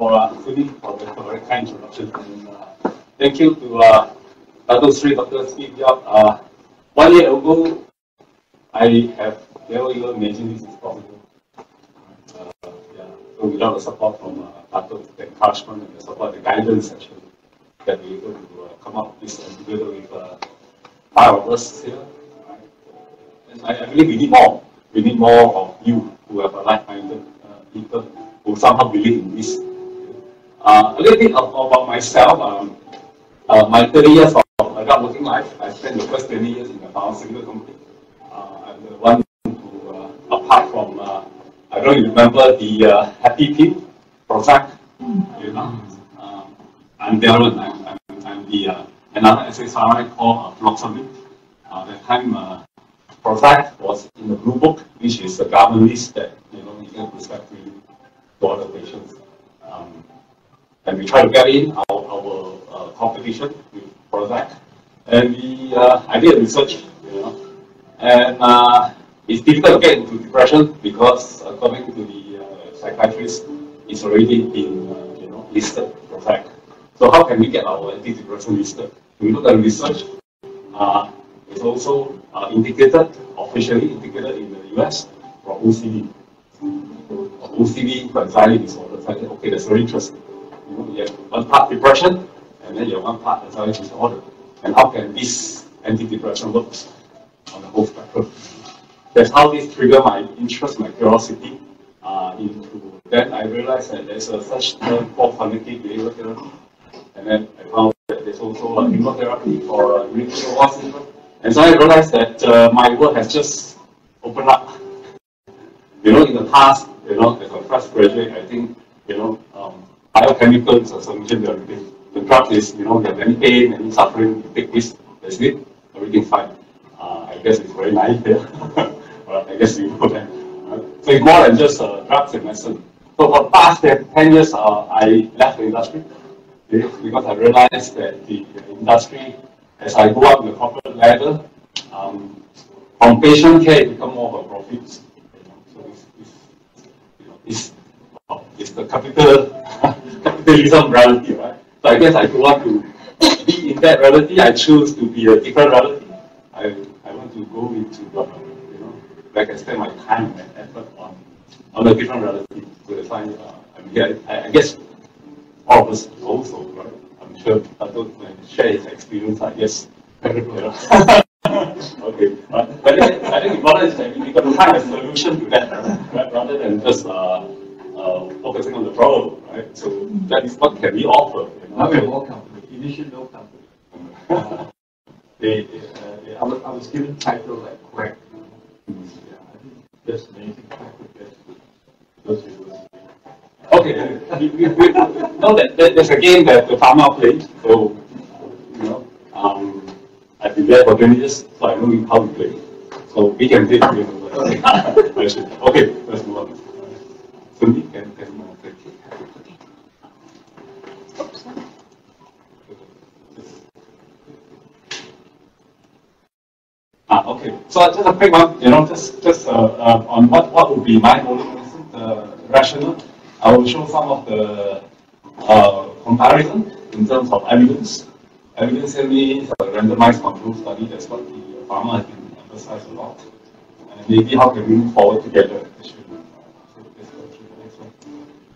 Suni for the very kind introduction. And thank you to Dr. Sri, Dr. Steve Yap. 1 year ago, I have never even imagined this is possible. So without the support from Dr. the encouragement and the support, the guidance actually, that we're able to come up with this together with 5 of us here. And I believe we need more. We need more of you who have a like-minded people who somehow believe in this. A little bit about myself. My 30 years of adult working life, I spent the first 20 years in a pharmaceutical company. I'm the one who, apart from, I don't remember the Happy Pill project. You know, I'm Darren. I'm the another SSRI called Fluoxamine. That time, project was in the Blue Book, which is the government list that you can prescribe to other patients. And we try to get in our competition with Prozac. And I did research, and it's difficult to get into depression because according to the psychiatrist, it's already been listed Prozac. So how can we get our antidepressant listed? We look at research. It's also indicated, officially indicated in the US for OCD. OCD anxiety disorder. Okay, that's very interesting. You have one part depression, and then you have one part anxiety disorder. And how can this antidepressant work on the whole spectrum? That's how this triggered my interest, my curiosity into. Then I realized that there's such term called cognitive behavioral therapy, and then I found that there's also immunotherapy for irritable bowel syndrome. And so I realized that my work has just opened up. In the past, as a fresh graduate, I think, biochemical is a solution to everything. The drug is, you have any pain, any suffering, you take this, that's it, everything's fine. I guess it's very naive here. I guess you know that. So it's more than just drugs and medicine. So for the past 10 years, I left the industry because I realized that the industry, as I go up the corporate ladder, from patient care, it becomes more of a profit. So it's the capitalism reality, right? So I guess I don't want to be in that reality. I choose to be a different reality. I want to go into like I spend my time and effort on a different reality. So that's why I guess all of us also, right? I'm sure Dato share his experience. I guess. Okay, but I think important is that we got to find a solution to that, right? Rather than just focusing on the problem, right? So that is what can we offer. I'm a law company, initial law company. I was given title like quack. I think that's amazing. Okay, we know that there's a game that the farmer plays. So I've been there for 20 years, so I know how to play. So we can play. Okay, let's move on. Cindy, can take it. Okay, so just a quick one, just on what would be my rationale. I will show some of the comparison in terms of evidence. Evidence means a randomized control study. That's what the pharma has been emphasized a lot. And maybe how can we move forward together.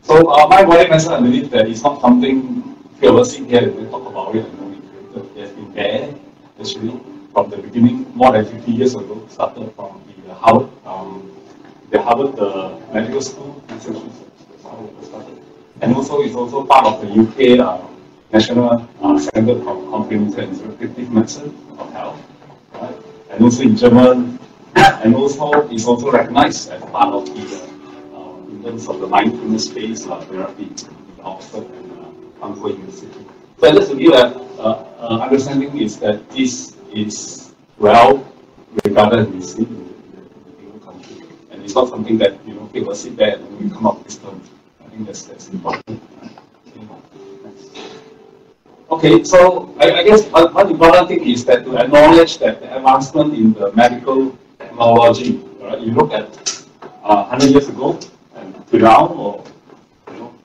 So my body method, I believe that it's not something few of us sit here and we talk about it and only created. It has been there actually from the beginning, more than 50 years ago. Started from the Harvard Medical School, Massachusetts. That's how it started. And also it's also part of the UK National Center for Comprehensive and Integrative Medicine of Health, right? And also in German, and also it's also recognized as part of the in terms of the mindfulness based therapy in Oxford and Stanford University. So just to give understanding is that this is well regarded and received in the country, and it's not something that people sit there and we come up with this term. I think that's important. Okay, so I guess one important thing is that to acknowledge that the advancement in the medical technology, right? You look at 100 years ago and to now, or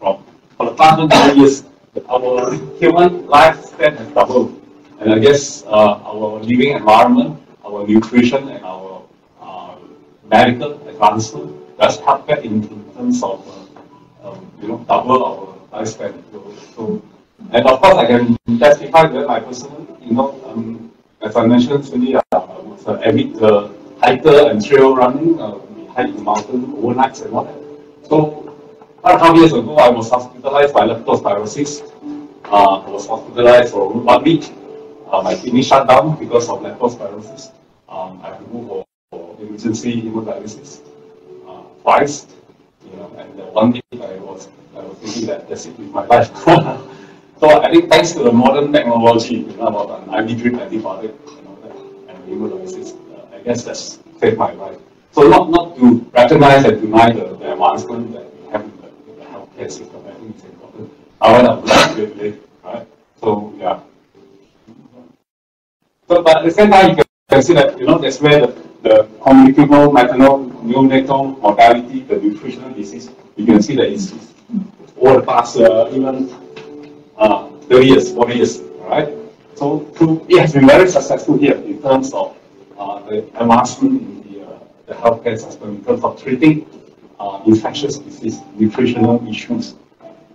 from the past 20 years, our human lifespan has doubled. And I guess our living environment, our nutrition, and our medical advancement does help that in terms of double our lifespan. And of course, I can testify that my personal, as I mentioned earlier, I was an avid hiker and trail running. We hike the mountain overnights and all that. So 1.5 years ago, I was hospitalized by leptospirosis. I was hospitalized for 1 week. My kidney shut down because of leptospirosis. I had to go for emergency hemodialysis twice. And 1 week I was thinking that that's it with my life. So I think thanks to the modern technology, about an IV drip antibiotic and hemodialysis, I guess that's saved my life. So not to recognize and deny the advancement that we have in the healthcare system, I think it's important. I want to live, right? So yeah. So but at the same time, you can see that that's where the communicable maternal neonatal mortality, the nutritional disease, you can see that it's over the past even 30 years, 40 years, right? So it has been very successful here in terms of the advancement in the healthcare system, in terms of treating infectious disease, nutritional issues.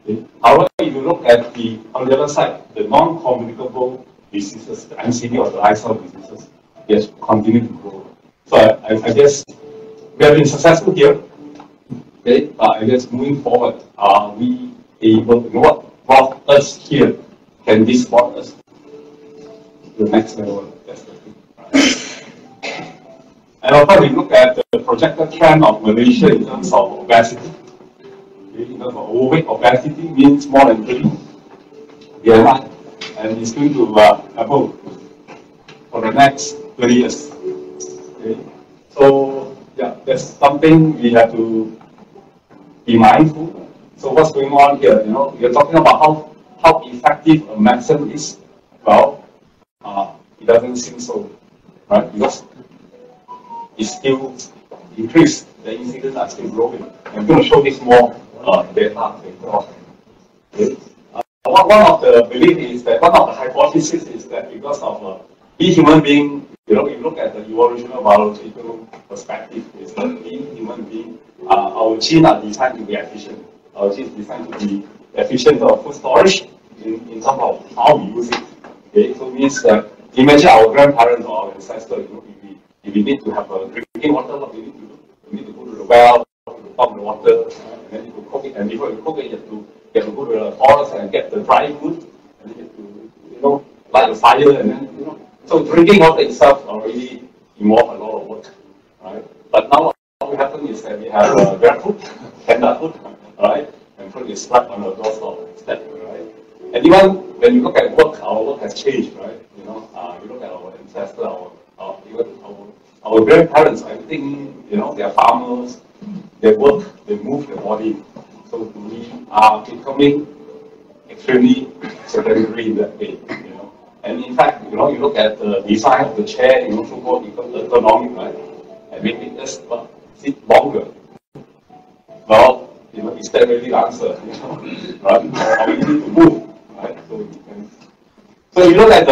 Okay. However, if you look at on the other side, the non-communicable diseases, the NCD or the lifestyle diseases, yes, continue to grow. So I guess we have been successful here. Okay, I guess moving forward, are we able to what brought us here? Can this brought us to the next level? That's the thing. Right? And of course, we look at the projected trend of Malaysia in terms of obesity. Okay, in terms of overweight, obesity means more than 30 BMI, and it's going to double for the next 30 years. Okay, so yeah, that's something we have to be mindful. So what's going on here? You're talking about how effective a medicine is. Well, it doesn't seem so, right? Because it's still increased. The incidents are still growing. I'm going to show this more data later on. Okay. One of the belief is that one of the hypotheses is that because of we human being, you look at the evolutionary biological perspective, is that we human being, our genes are designed to be efficient. Our genes are designed to be efficient of food storage in terms of how we use it. Okay, so it means that imagine our grandparents or our ancestors, if we need to have a drinking water, what we need to do? We need to go to the well, to pump the water, and then you cook it. And before you cook it, you have to go to the forest and get the dry wood, and then you have to, light a fire, and then, So drinking water itself already involves a lot of work, right? But now what happens is that we have barefoot, tender food, right? And food is right on the doorstep, right? And even when you look at work, our work has changed, right? You look at our ancestors, our grandparents, I think, they are farmers, they work, they move their body. So we are becoming extremely sedentary in that way, And in fact, you look at the design of the chair, so-called ergonomic, right? And maybe just sit longer. Well, is that really the answer? Right? Or we need to move, right? So you look at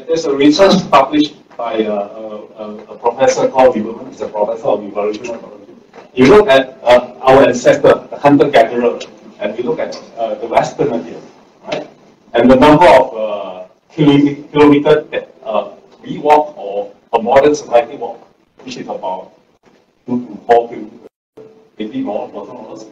there's a research published by a professor called Lieberman. He's a professor of evolutionary biology. You look at our ancestor, the hunter-gatherer, and you look at the Westerner here, right? And the number of kilometers that we walk or a modern society walk, which is about 2 to 4 kilometers, maybe more for some of us.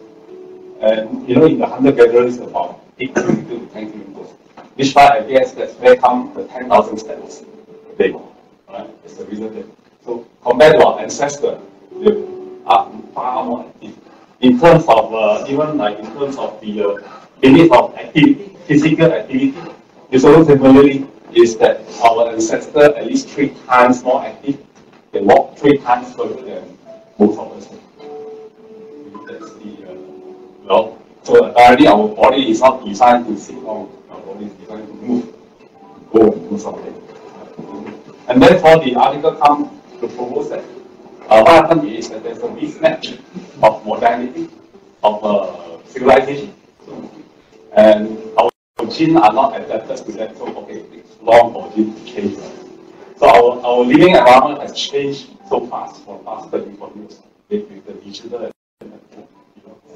And in the hunter-gatherer is about 8 kilometers to 10 kilometers. Which part, I guess, that's where come the 10,000 steps a day, right? That's the reason that. So compared to our ancestors, they are far more active. In terms of even like in terms of the limit of activity, physical activity, it's also similarly is that our ancestors at least 3 times more active. They walk 3 times further than most of us. That's the so apparently our body is not designed to sit long. Our body is designed to move, go and do something. And then for the article come to propose that what happened is that there's a mismatch of modernity, of civilization. So And our genes are not adapted to that, so okay, it's long for genes to change. So our living environment has changed so fast for the past 34 years with the digital and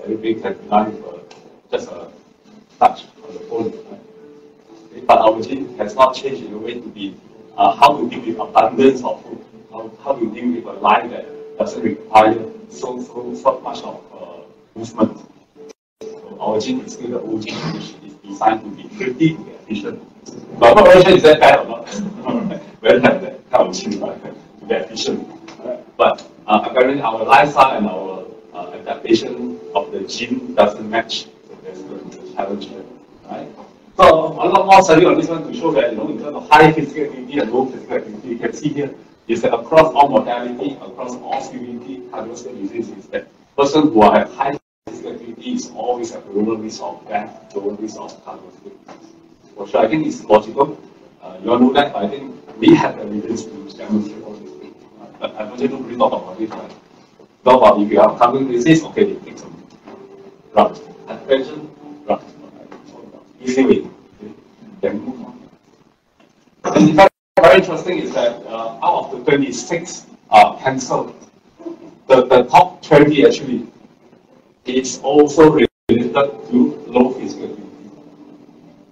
everything can be done with just a touch on the phone. Right? But our gene has not changed in a way to be how to deal with abundance of food, how to deal with a life that doesn't require so much of movement. So our gene is still the old gene, which is designed to be pretty efficient. But I'm not very sure is that bad or not. Whether that kind of gene, right, to be efficient. Right? But apparently our lifestyle and our adaptation of the gene doesn't match. So that's the challenge there, right? So a lot more study on this one to show that, in terms of high physical activity and low physical activity, you can see here is that across all modality, across all CVT, cardiovascular disease, is that person who have high physical activity is always at lower risk of death, lower risk of cardiovascular disease. For sure, I think it's logical. You all know that, but I think we have evidence to demonstrate all these things. But I don't really talk about it. Right? Talk about if you have cardiovascular disease, okay, they take some drugs. Hypertension, drugs. Easy way. Then move on. And in fact, very interesting is that out of the 26 cancer, the top 20 actually is also related to low physical activity.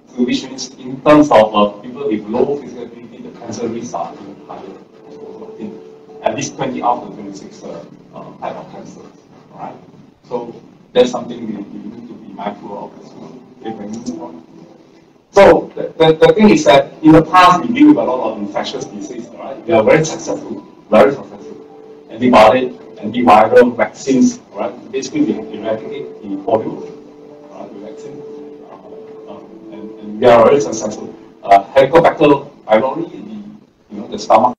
So which means in terms of people with low physical activity, the cancer risks are even higher. So I think at least 20 out of the 26 type of cancer. Alright? So that's something we need to be mindful of as well. Okay, when we move on. So the thing is that in the past we deal with a lot of infectious disease, right? We are very successful. Antibiotic, antiviral, vaccines, right? Basically we eradicate the polio, right? The vaccine, and we are very successful. Helicobacter pylori in the stomach.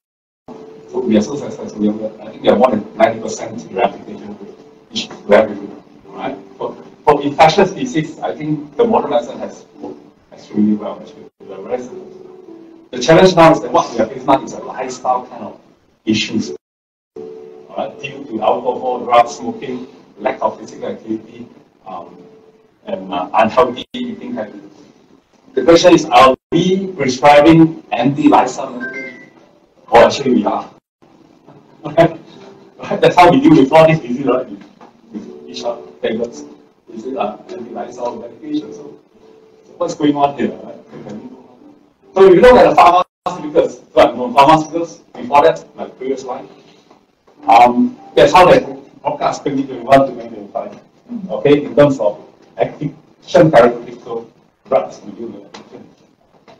So we are so successful. I think we are more than 90% eradication rate, which is very good, right? For infectious disease, I think the modern medicine has worked extremely well. Actually, the challenge now is that what we are facing now is a lifestyle kind of issues, due to alcohol, drugs, smoking, lack of physical activity, and unhealthy eating habits. The question is, are we prescribing anti-lifestyle medication? Or actually we are. Right? That's how we deal with all these diseases, right? With each other, tablets. Is it anti-lifestyle medication? So what's going on here? Right? So if you look at the pharmaceuticals, pharmaceuticals before that, like previous slide, that's how they forecast 2021 to 2025. Okay, in terms of action characteristics of drugs we deal with addiction.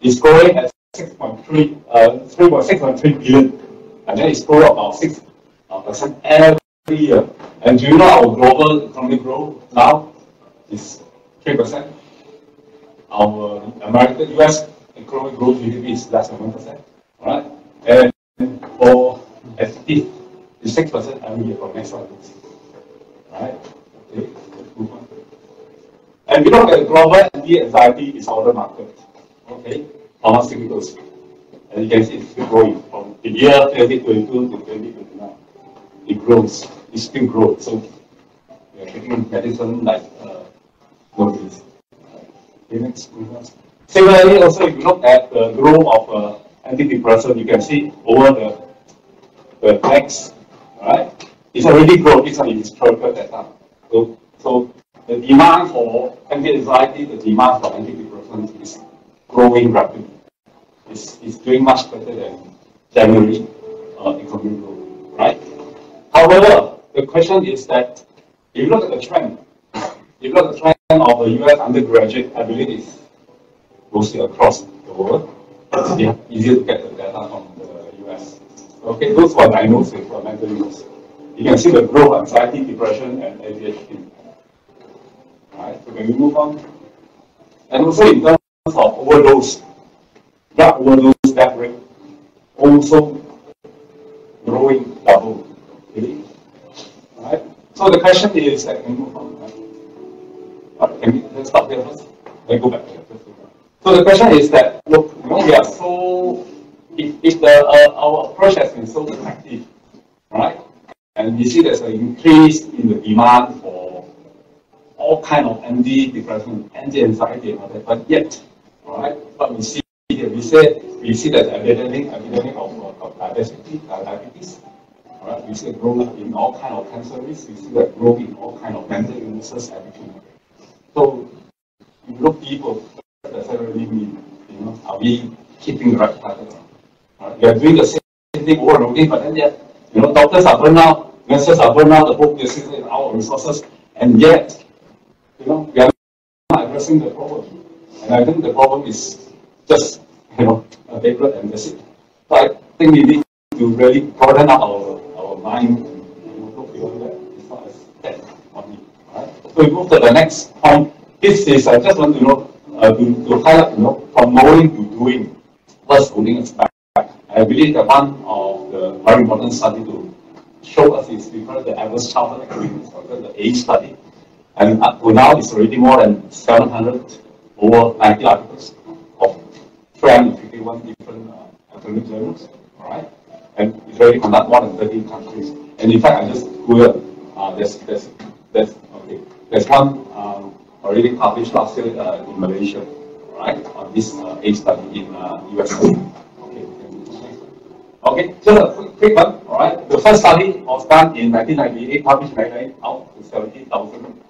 It's growing at 3.6 billion, and then it's growing about 6% every year. And do you know our global economic growth now is 3%? Our American US economic growth GDP is less than 1%, right? And for FT, it's 6% every year for next 1 year, right? Okay, let's move on. And we look at the global anti-anxiety disorder market, okay, pharmaceuticals. And you can see it's still growing from the year 2022 to 2029. It grows, it still grows. So we are taking medicine like notice. Okay, next. Similarly, also if you look at the growth of antidepressant, you can see over the next, right? It's already grown. It's only historical data. So the demand for anti-anxiety, the demand for antidepressants is growing rapidly. It's doing much better than January economic growth, right? However, the question is that if you look at the trend, of the US undergraduate, I believe it's mostly across the world. It's easier to get the data from the US. Okay, those who are diagnosed with mental illness. You can see the growth, anxiety, depression, and ADHD. Right, so can we move on? And also in terms of overdose, drug overdose death rate also growing double. Okay? Right? So the question is, can we move on? Let's stop there first. Then go back here. So the question is that, look, we are so, if our approach has been so effective, right? And you see there's an increase in the demand for all kind of anti-depression, anti-anxiety, and all that. But yet, all right, what we see here, we see that the epidemic of diabetes. All right, we see a growth in all kind of cancer risks. We see a growth in all kind of mental illnesses, everything. So, you look people, what does that really mean? You know, are we keeping the right pattern? We are doing the same thing over and over again, but then yet, you know, doctors are burned out, nurses are burned out, the whole business in our resources, and yet, you know, we are not addressing the problem. And I think the problem is just, you know, a paper and that's it. So I think we need to really broaden up our mind and look beyond that. It's not as bad on it. Right? So we move to the next point. This is, I just want to know, to highlight, you know, from knowing to doing, what's holding us back. I believe that one of the very important study to show us is because the average childhood experience, or the age study. And up to now, it's already more than 700, over 90 articles of 351 different academic journals, all right? And it's already conducted more than 30 countries. And in fact, I just Googled, there's one already published last year in Malaysia, right? On this age study in USA. Okay, just a quick one, all right? The first study was done in 1998, published in 1998, out to 70,000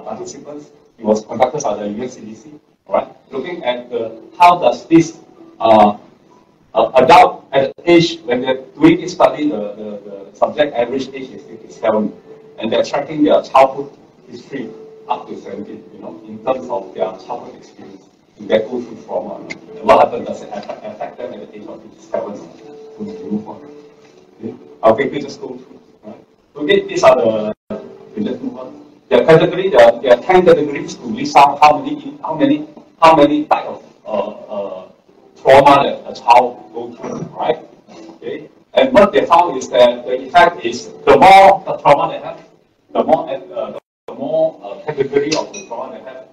participants. It was conducted by the US CDC, all right? Looking at how does this adult at the age, when they're doing this study, the subject average age is 57, and they're tracking their childhood history up to 17, you know, in terms of their childhood experience. They go through trauma. And what happened? Does it affect them at the age of 57? Move on. Okay, I'll quickly just go through. Right? Okay, these are the. We just move on. There are 10 categories to list out how many type of trauma that a child goes through. Right? Okay, and what they found is that the effect is the more the trauma they have, the more category of the trauma they have.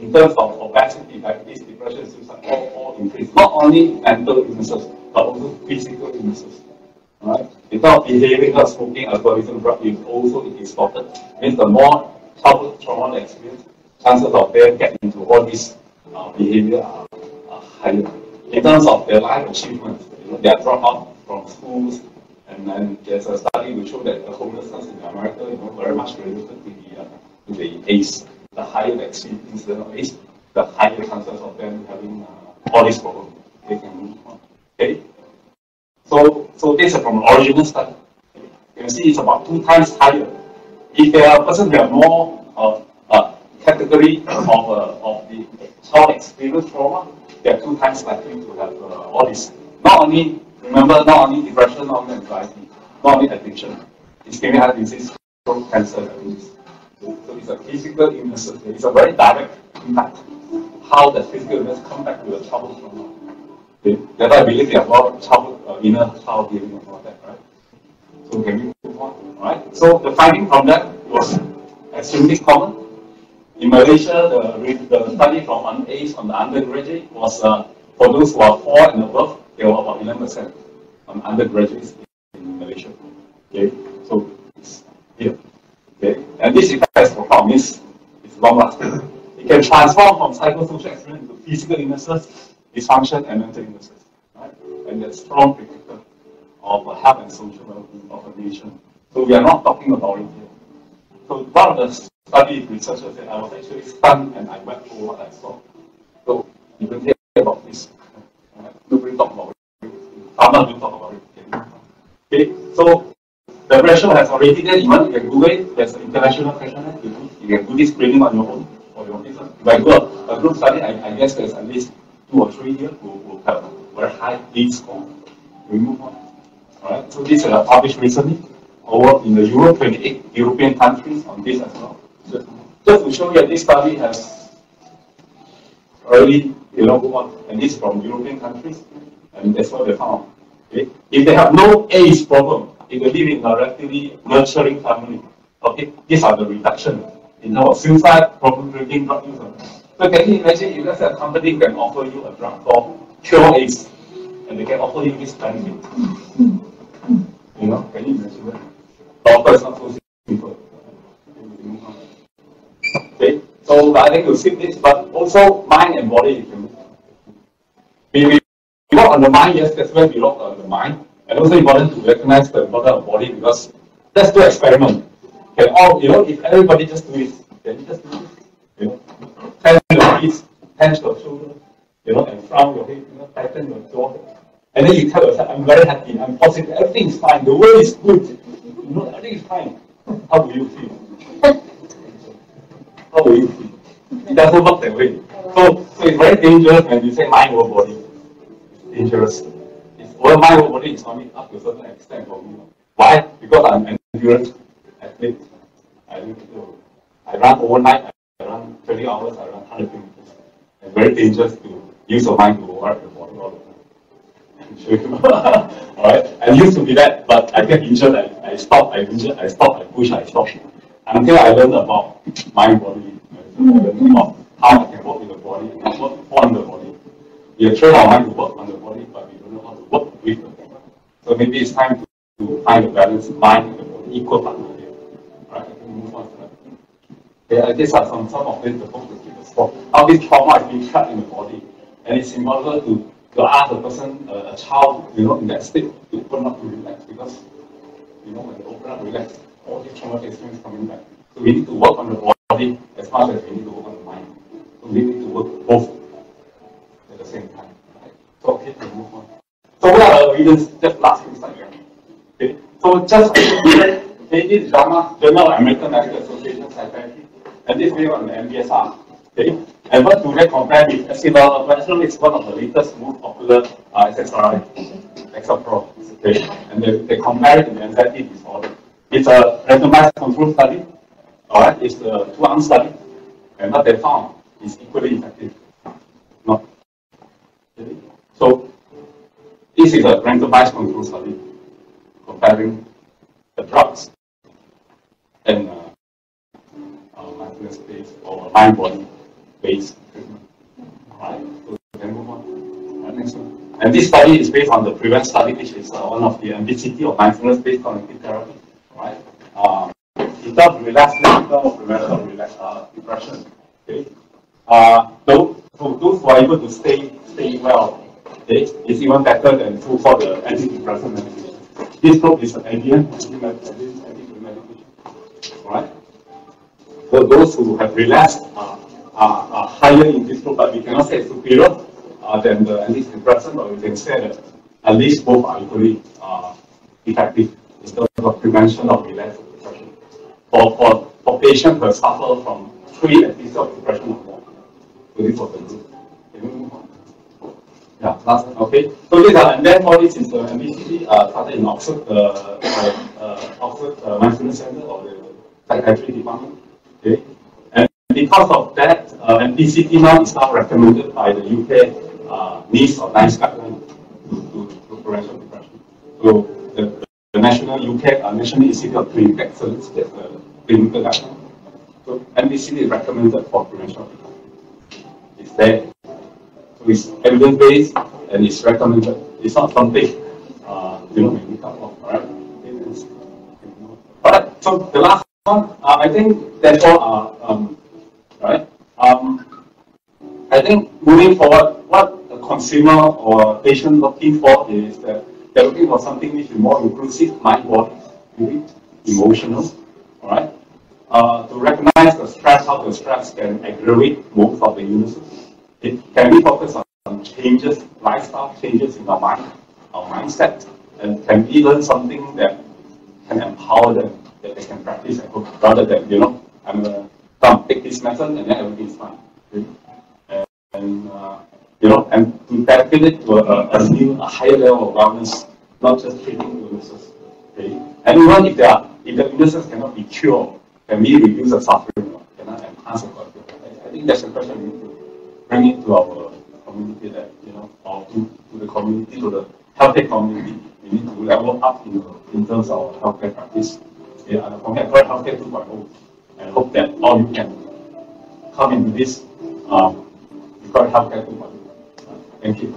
In terms of obesity, diabetes, depression, suicide, all increase. Not only mental illnesses, but also physical illnesses. Right? In terms of behavioral smoking, alcoholism, drug use, also it is spotted. Means the more childhood trauma they experience, chances of them getting into all these behavior are higher. In terms of their life achievements, you know, they are dropped out from schools, and then there's a study which showed that the homelessness in America, you know, very much related to the ACE. The higher the incidence of ACE, the higher chances of them having all these problems. They can move on. Okay? So this is from an original study. You can see it's about 2 times higher. If there are a person who have more category of the child experience trauma, they are 2 times likely to have all this. Not only depression, not only anxiety, not only addiction, ischemic heart disease, stroke, cancer, diabetes. So it's a physical illness. It's a very direct impact. How the physical illness come back to the childhood trauma. Okay? That's why I believe they have a lot of childhood, inner child healing and all that, right? So can we move on? Right? So the finding from that was extremely common. In Malaysia, the study from an ACE on the undergraduate was for those who are 4 and above, they were about 11% on undergraduates in Malaysia. Okay, so it's here. Okay, and this effect is profound. Means it's long lasting. It can transform from psychosocial experience into physical illnesses, dysfunction, and mental illnesses. Right? And that's strong predictor of health and social well-being of a nation. So we are not talking about it here. So one of the study researchers said, I was actually stunned and I went through what I saw. So you can hear about this. Nobody talk about it. Pharma will talk about it. Okay, so the ratio has already there. Even you can Google it. There's an international questionnaire. You can do this screening on your own for your business. If I do a group study, I guess there's at least 2 or 3 here who will have a very high ACE score. We move on. Alright, so this is published recently over in the 28 European countries on this as well. Just to show you that this study has already, moved on, and this is from European countries, and that's what they found. Okay? If they have no ACE problem, if they live in a relatively nurturing family, okay, these are the reduction in terms of suicide, problem drinking, drug use. So can you imagine if let's say a company can offer you a drug for cure ACE, and they can offer you this benefit? Can you imagine that? The offer is not so simple. So I think we'll skip this, but also mind and body. We work on the mind, yes, that's where we work on the mind. And also important to recognize the importance of body because let's do experiment. Okay, all if everybody just do it, then you just do it. Tense your feet, tense your shoulder, and frown your head, tighten your jaw. And then you tell yourself, I'm very happy, I'm positive, everything is fine, the world is good. Everything is fine. How will you feel? How will you feel? It doesn't work that way. So it's very dangerous when you say mind over body. It's dangerous. Mind over body is only up to a certain extent for me. Why? Because I'm an endurance athlete. I run overnight, I run 20 hours, I run 100 kilometers. It's very dangerous to use your mind to override your body all the time. I'm sure you Alright? I used to be that, but I get injured, I stop, I push, I stop. Until I learned about mind body, I learned about how I can work with the body and work on the body. We have trained our mind to work on the body, but we don't know how to work with the body. So maybe it's time to find a balance, mind and the body, equal partner here. Alright, I can move on to that. Okay, these are some of the focus with the sport. How this trauma is being trapped in the body. And it's important to ask a person, a child, in that state, to open up to relax because, when they open up, relax, all these traumatic experiences coming back. So we need to work on the body as much as we need to work on the mind. So we need to work both at the same time. Right? So okay, we move on. So what are the reasons? Just last week's slide. Okay. So just this is JAMA, Journal of American Medical Association Psychiatry, and this is on the MBSR. Okay. And what do they compare with escitalopram? Is one of the latest most popular SSRI, Lexapro. Okay. And they compare it with anxiety disorder. It's a randomized control study. Alright, it's a 2-arm study. And what they found is equally effective. Not. Okay. So this is a randomized control study comparing the drugs and mindfulness-based or mind-body-based treatment. Alright, so we can move on. Alright, next one. And this study is based on the PREVENT study, which is one of the MBCT or mindfulness-based cognitive therapy. Right? In terms of relaxation, prevention of depression. Okay. Those who are able to stay well, okay, is even better than for the antidepressant medication. This group is an anti-medication. Right? So those who have relapsed are higher in this group, but we cannot say superior than the antidepressant, but we can say that at least both are equally effective in terms of prevention of relapse of depression. For patients who have suffered from 3 episodes of depression or more. So this was the group. Can we move on? Yeah, last one. Okay. So these are, and then all this is the MBCT started in Oxford, Oxford Mindfulness Center or the Psychiatry Department. Okay. And because of that, MBCT now is now recommended by the UK NICE or NICE guideline to prevention of depression. So the National UK National Institute of Clinical Excellence, that's the clinical guideline. So MBCT is recommended for prevention of depression. It's there. So it's evidence-based and it's recommended. It's not something we talk of, right? Alright, so the last one, I think that's all right. I think moving forward, what the consumer or patient looking for is that they're looking for something which is more inclusive, mind, body, emotional, alright? To recognize the stress, how the stress can aggravate most of the illnesses. Can we focus on changes, lifestyle changes in our mind, our mindset, and can we learn something that can empower them, that they can practice at home, rather than, I'm going to take this method and then everything is fine. Okay? And to tackle it to a higher level of wellness, not just treating illnesses. Okay? And even if the illnesses cannot be cured, can we reduce the suffering? Can I enhance the quality of life? I think that's a question we need to bring it to our community, that or to the community, to the healthcare community. We need to level up in terms of healthcare practice. Yeah, for me, I call it healthcare 2.0, and hope that all you can come into this. We call it healthcare 2.0. Thank you.